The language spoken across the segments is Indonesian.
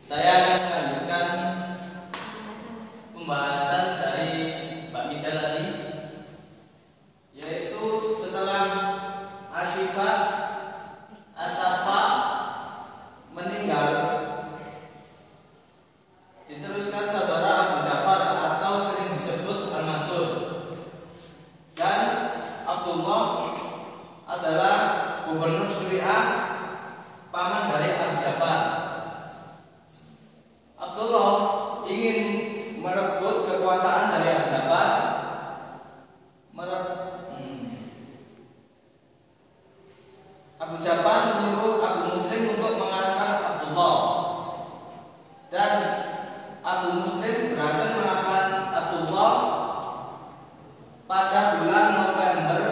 Saya akan melanjutkan pembahasan dari Mbak Mida tadi, yaitu setelah Asyifa Asafa meninggal, diteruskan saudara Abu Ja'far atau sering disebut Al-Mansur, dan Abdullah adalah gubernur Suriah, paman dari Abu Ja'far. Abdullah ingin merebut kekuasaan dari Abu Ja'far, Abu Ja'far menyuruh Abu Muslim untuk mengalahkan Abdullah, dan Abu Muslim berhasil mengalahkan Abdullah pada bulan November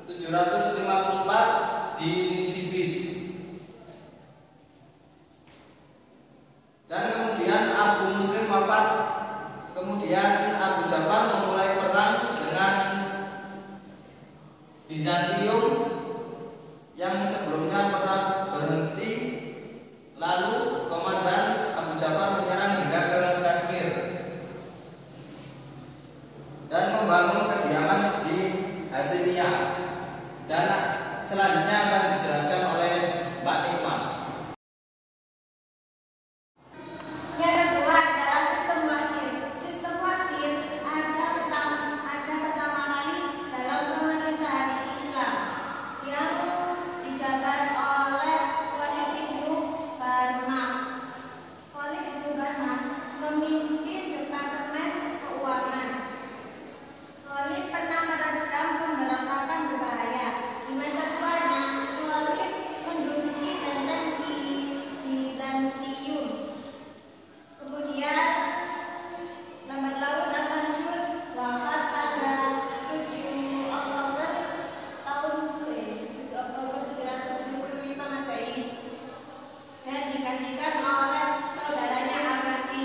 754 di Nisibis. Dan kemudian Abu Muslim wafat. Kemudian Abu Ja'far memulai perang dengan Bizantium yang sebelumnya pernah berhenti. Lalu komandan Abu Ja'far menyerang hingga ke Kashmir dan membangun kediaman di Hasimiyah. Dan selanjutnya akan dijelaskan oleh Mbak Nikmah. Yang kedua adalah sistem wasir. Sistem wasir ada pertama kali dalam pemerintahan Islam yang dijabat oleh Khalid ibnu Barmah. Khalid ibnu Barmah memimpin Departemen Keuangan. Khalid pernah meredam pemberontakan berbahaya. Di masa tuanya, Khalid menduduki benteng di Bizantium. Kemudian lambat laun Al-Mansur wafat pada 7 Oktober tahun 775 Masehi dan digantikan oleh saudaranya Al-Mahdi.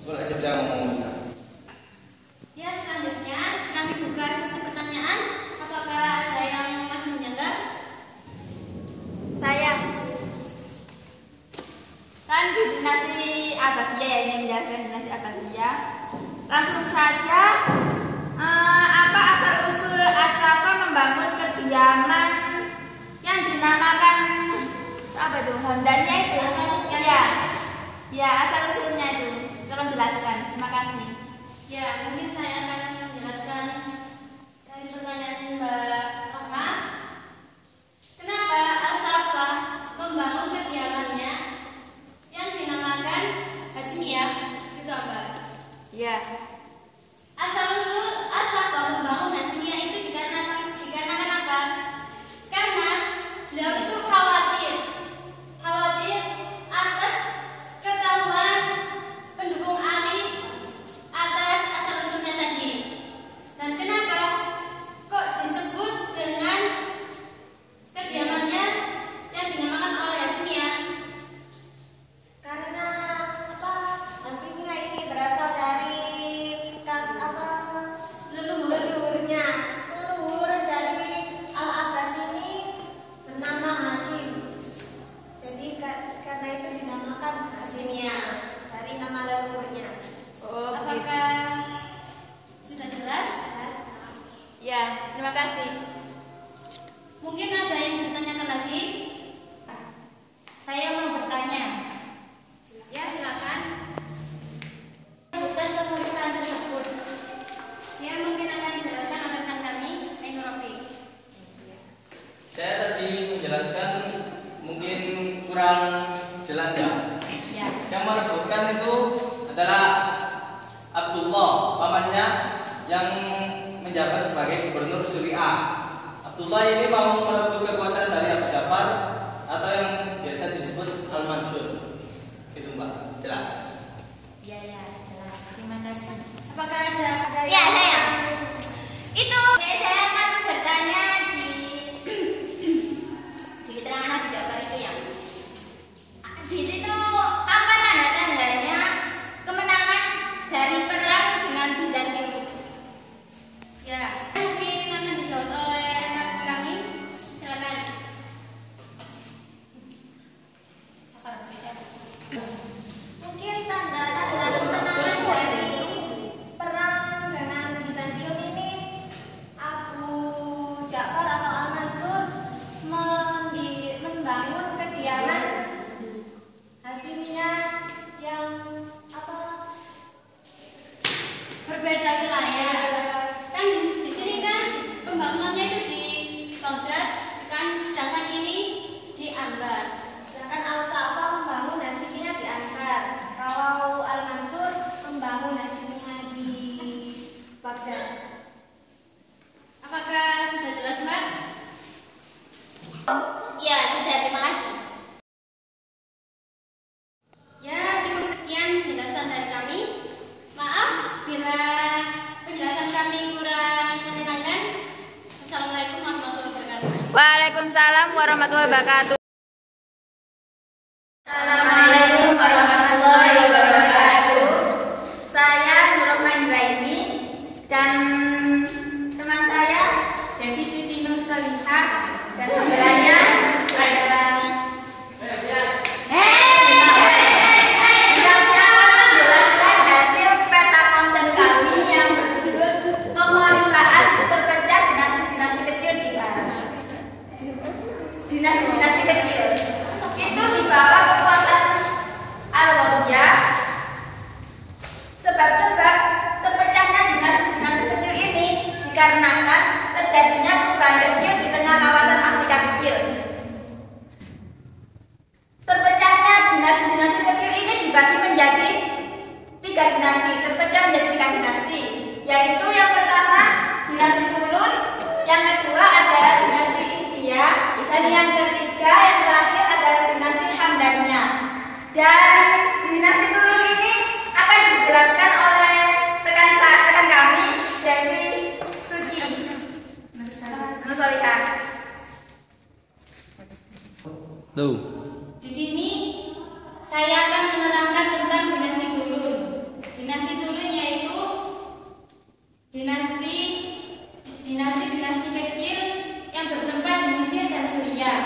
Boleh saja ngomong. Ya, selanjutnya kami buka sesi pertanyaan. Apakah ada yang masih menjanggal? Saya Kan di dinasti Abbasiyah ya, ini menjaga dinasti Abbasiyah. Langsung saja, apa asal usul Asafa membangun kediaman yang dinamakan apa itu? Hondannya itu? Ya, asal usulnya itu. Tolong jelaskan. Terima kasih. Ya, mungkin saya akan menjelaskan dari pertanyaan Mbak Rahma. Kenapa Al-Safa membangun kediamannya yang dinamakan Hasimiyah? Gitu, Mbak. Ya. Asal-usul Al-Safa membangun Hasimiyah itu dikarenakan apa? Karena beliau itu khawatir atas ketahuan pendukung Ali atas asal-usulnya tadi. Dan kenapa kok disebut dengan kediamannya yang dinamakan oleh Hasimiyah? karena Hasimiyah ini berasal dari leluhurnya. Leluhur dari Al-Abbas ini bernama Hashim. Jadi karena itu dinamakan Hasimiyah dari nama leluhurnya. Oh, apakah sudah jelas? Ya, terima kasih. Mungkin ada yang ditanyakan lagi? Saya mau bertanya. Ya, silakan. Bukan pemeriksaan tersebut. Ya, mungkin akan dijelaskan oleh rekan kami, Ainur Rafi. Saya tadi menjelaskan mungkin kurang jelas ya. Ya. Yang merebutkan itu adalah Abdullah, pamannya yang menjabat sebagai gubernur Suriah. Abdullah ini mau merebut kekuasaan dari Abu Ja'far atau yang biasa disebut Al-Mansur. Gitu Mbak, jelas. Ya, jelas. Terima kasih. Apakah ada Ya, saya. Itu saya akan bertanya di keterangan Abu Ja'far itu ya. Di situ apa tanda-tandanya kemenangan dari perang dengan Bizantium? Ya, mungkin akan dijawab oleh rekan kami. Silakan. Ya, sudah, terima kasih. Ya, cukup sekian penjelasan dari kami. Maaf bila penjelasan kami kurang menyenangkan. Assalamualaikum warahmatullahi wabarakatuh. Waalaikumsalam warahmatullahi wabarakatuh. Assalamualaikum warahmatullahi wabarakatuh. Saya Nurma Indraini dan teman saya Devi Suci Nur Salihah dan sebelahnya adalah menjelaskan hasil peta konsen kami yang berjudul pemanfaatan terpecah dinasti-dinasti kecil di Barat. Dinasti-dinasti kecil itu dibawa kekuatan Al-Wariyah. Sebab-sebab terpecahnya dinasti-dinasti kecil ini dikarenakan terjadinya perubahan kecil di tengah kawasan Afrika kecil. Terpecahnya dinasti-dinasti kecil ini dibagi menjadi 3 dinasti, terpecah menjadi 3 dinasti, yaitu yang pertama dinasti Tulun, yang kedua adalah dinasti India, dan yang ketiga yang terakhir adalah dinasti Hamdaniyah. Dan dinasti Tulun ini akan dijelaskan oleh rekan kami Devi Suci Nur Salihah. Tuh. Di sini saya akan menerangkan tentang dinasti Tulun. Dinasti Tulun yaitu dinasti kecil yang bertempat di Mesir dan Suriah.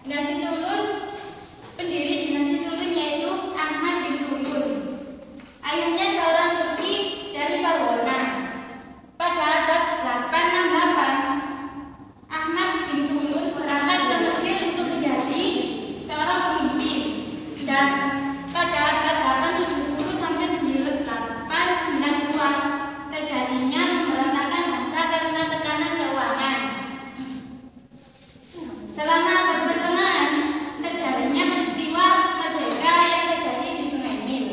Dinasti Tulun, pendiri dinasti Tulun yaitu Ahmad bin Tulun. Ayahnya seorang Turki dari Fargana. Pada abad 868, Ahmad bin Tulun berangkat ke Mesir untuk menjadi seorang pemimpin. Dan pada abad 870 sampai 892 terjadinya pemberontakan bangsa karena tekanan keuangan. Selama abad pertengahan terjadinya peristiwa merdeka yang terjadi di Sungai Nil.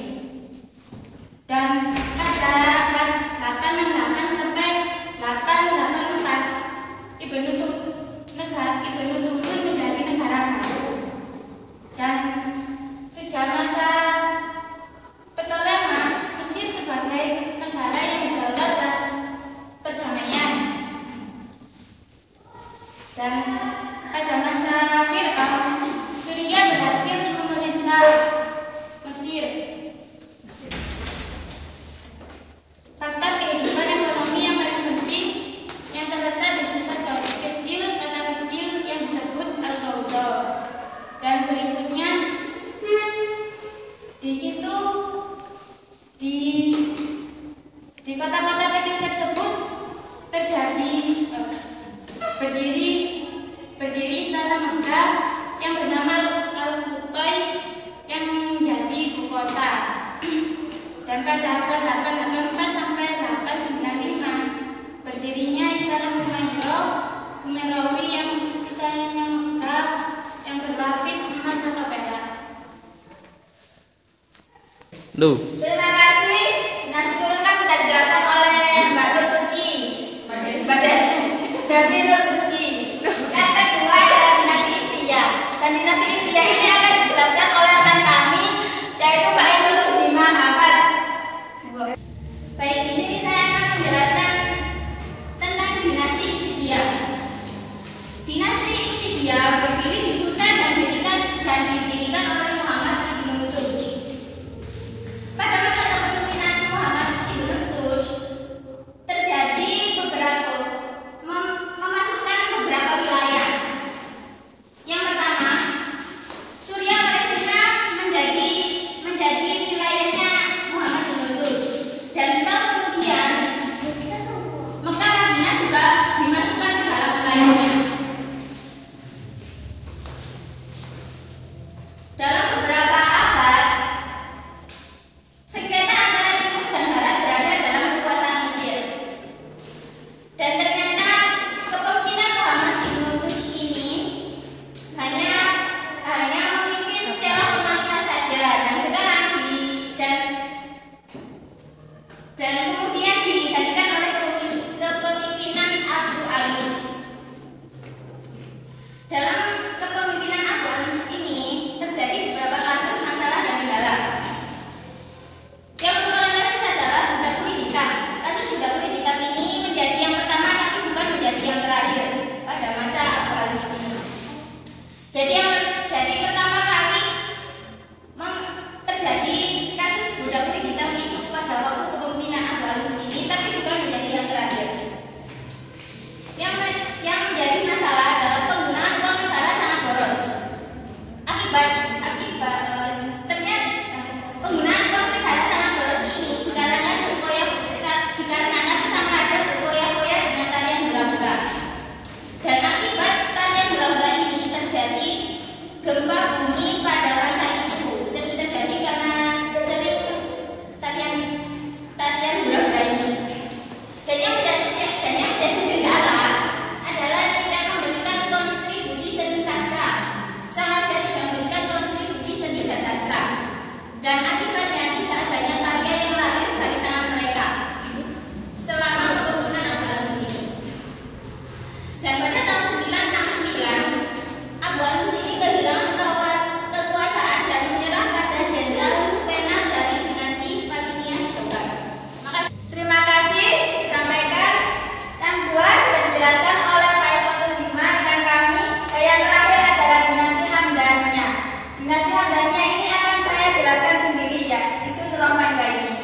Dan pada abad 868 sampai 884 Ibnu Tulun menjadi negara baru. Dan sejak masa Ptolemaic, Mesir sebagai negara yang berdaulat dan perdamaian. Dan pada masa Fir'aun, Suriah berhasil memerintah Mesir. Faktor kehidupan ekonomi yang paling penting yang terletak di pusat kota kecil yang disebut Al-Rawda. Dan berikutnya di situ di kota-kota kecil tersebut berdiri istana megah yang bernama Al-Qutai yang menjadi ibu kota. Dan pada abad 884 sampai 895 berdirinya istana Umayyawi yang istananya megah yang berlapis emas atau perak. Duh. Terima kasih. Dinasti Tulun kan sudah dijelaskan oleh Mbak Nur Suci, Mbak Devi Nur Suci. Yang kedua adalah dinasti India. Dan dinasti India ini akan dijelaskan oleh rekan kami, yaitu Mbak Inul Bima Hafaz. Baik, di sini saya akan menjelaskan tentang dinasti Insidia. Dinasti Insidia berdiri di Susa dan didirikan oleh Muhammad ibn Tuj. Pada masa kepemimpinan Muhammad ibn Tuj terjadi memasukkan beberapa Dinasti Hamdaniyah ini akan saya jelaskan sendiri ya. Itu Nurrahman ini.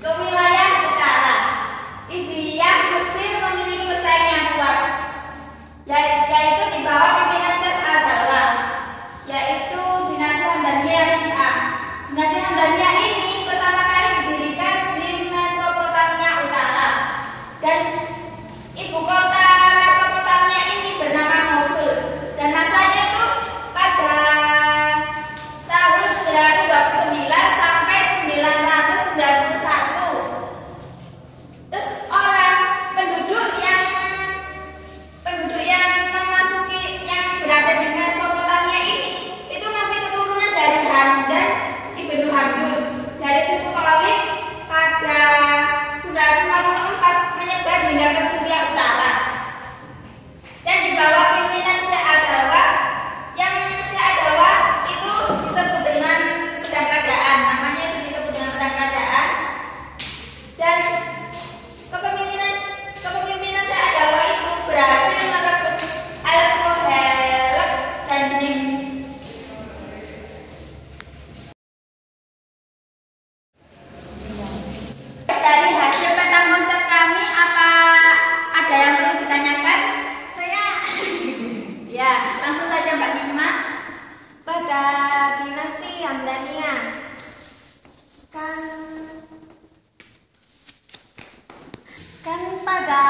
Ke wilayah utara, Ihdiyah Mesir memiliki pesaing yang kuat, yaitu di bawah pimpinan Syekh Al-Dalwah, yaitu dinasti Hamdaniyah Syiah. Dinasti Hamdaniyah ini pertama kali didirikan di Mesopotamia Utara, dan ibu kota Mesopotamia ini bernama Mosul, dan masanya itu pada tahun 929 sampai 991. Terus penduduk yang memasuki yang berada di Mesopotamia ini itu masih keturunan dari Hamdan ibnu Hamdun dari suku Tolib. Pada 954 menyebar hingga ke Syria Utara, dan di bawah pimpinan Syekh Al-Dalwah, yang Syekh Al-Dalwah itu disebut dengan pedang kerajaan, namanya itu disebut dengan pedang kerajaan. Dan kepemimpinan Syekh Al-Dalwah itu berhasil merebut Al-Kohelek dan Hims. Dari hasil peta konsep kami, apa ada yang perlu ditanyakan? Saya Ya, langsung saja Mbak Nima. pada dinasti Hamdaniyah kan pada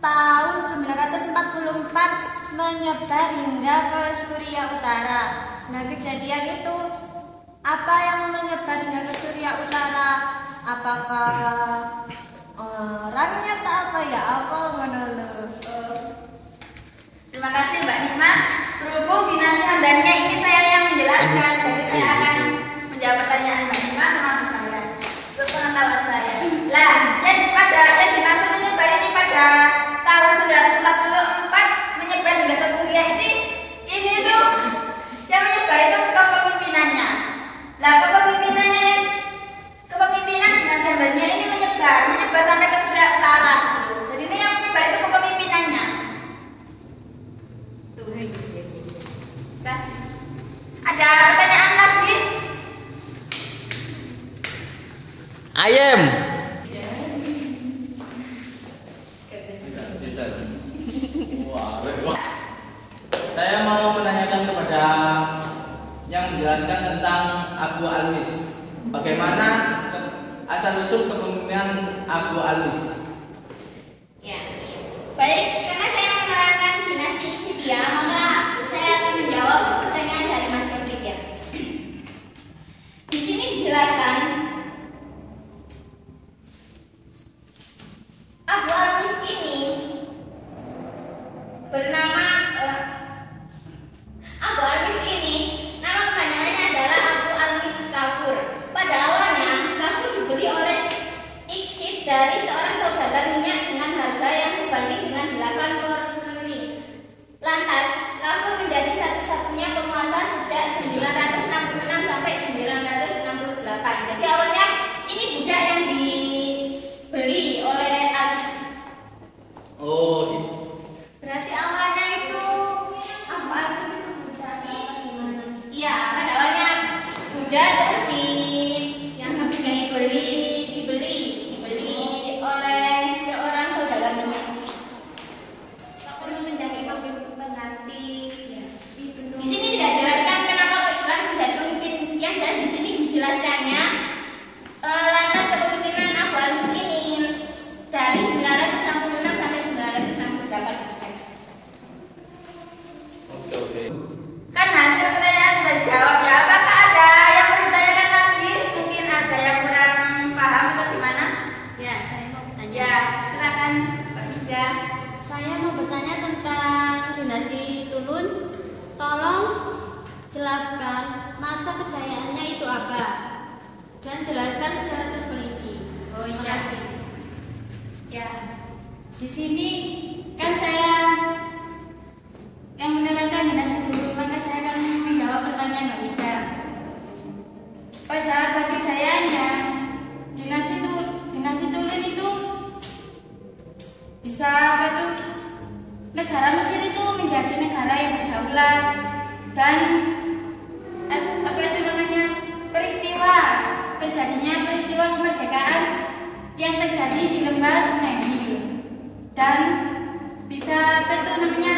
tahun 944 menyebar hingga ke Syria Utara. Nah, kejadian itu apa yang menyebar hingga ke Syria Utara? Apakah orangnya tak apa ya apa ngono lho. Terima kasih Mbak Nima. Berhubung dinasti Hamdaniyah ini saya yang menjelaskan, jadi saya akan menjawab pertanyaan Mbak Nima sama Bu saya, sepengetahuan saya. Lah, yang dimaksud menyebar ini pada tahun 944 menyebar hingga ke Suriah ini tuh yang menyebar itu kepemimpinannya. Lah, kepemimpinan dinasti Hamdaniyah ini menyebar sampai ke Syria Utara. Jadi ini yang menyebar itu kepemimpinannya. Kasih. Ada pertanyaan lagi? Ayem. Saya mau menanyakan kepada yang menjelaskan tentang Abu Alwis. Bagaimana asal usul kepemimpinan Abu Alwis? Ya, baik, karena saya menerangkan dinasti Sidia, maka saya akan menjawab pertanyaan dari Mas Rofiq ya. Di sini dijelaskan Abu Alwis ini bernama Abu Alwis ini nama kepanjangannya adalah Abu Alwis Kafur. Pada awalnya Kafur dibeli oleh Ikshid dari seorang saudagar minyak dengan harga yang sebanding dengan 8 kor sterling. Lantas Kafur menjadi satu-satunya penguasa sejak 966 sampai 968. Jadi awalnya ini budak yang dibeli oleh Alwis. Oh, Berarti awalnya itu apa itu budaknya gimana? Iya, pada awalnya budak terus dibeli oleh seorang saudagar minyak. Terus menjadi pengganti Di sini tidak jelaskan kenapa kok langsung jadi pemimpin. Yang jelas di sini dijelaskannya lantas kepemimpinan Abu Alwis ini dari 966 sampai 968 itu saja. oke. Kan hasil pertanyaan sudah dijawab ya. Apakah ada yang perlu ditanyakan lagi? Mungkin ada yang kurang paham atau gimana? Ya, saya mau bertanya. Ya, silakan Mbak Yuda. Saya mau bertanya tentang dinasti Tulun. Tolong jelaskan masa kejayaannya itu apa dan jelaskan secara terperinci. Oh Terima iya. kasih. Ya, di sini kan saya yang menerangkan dinasti dulu, maka saya akan menjawab pertanyaan Mbak Nida. Pada abad kejayaannya, dinasti Tulun itu bisa apa tuh? Negara Mesir itu menjadi negara yang berdaulat dan apa itu namanya, peristiwa terjadinya peristiwa kemerdekaan yang terjadi di lembah Sungai Nil, dan bisa apa itu namanya,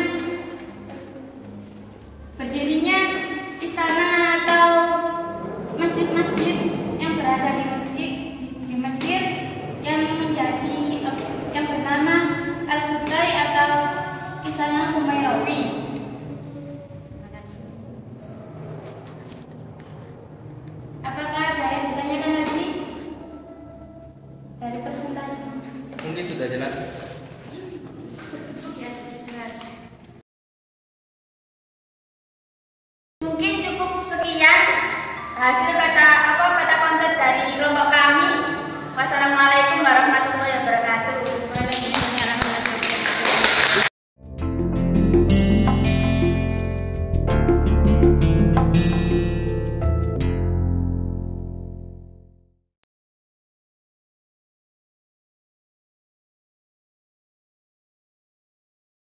berdirinya istana atau masjid-masjid yang berada di Mesir yang menjadi yang bernama Al-Qutai atau Istana Humayrawi. Apakah ada yang ditanyakan lagi dari presentasi? Mungkin sudah jelas. Ya, sudah jelas. Mungkin cukup sekian hasil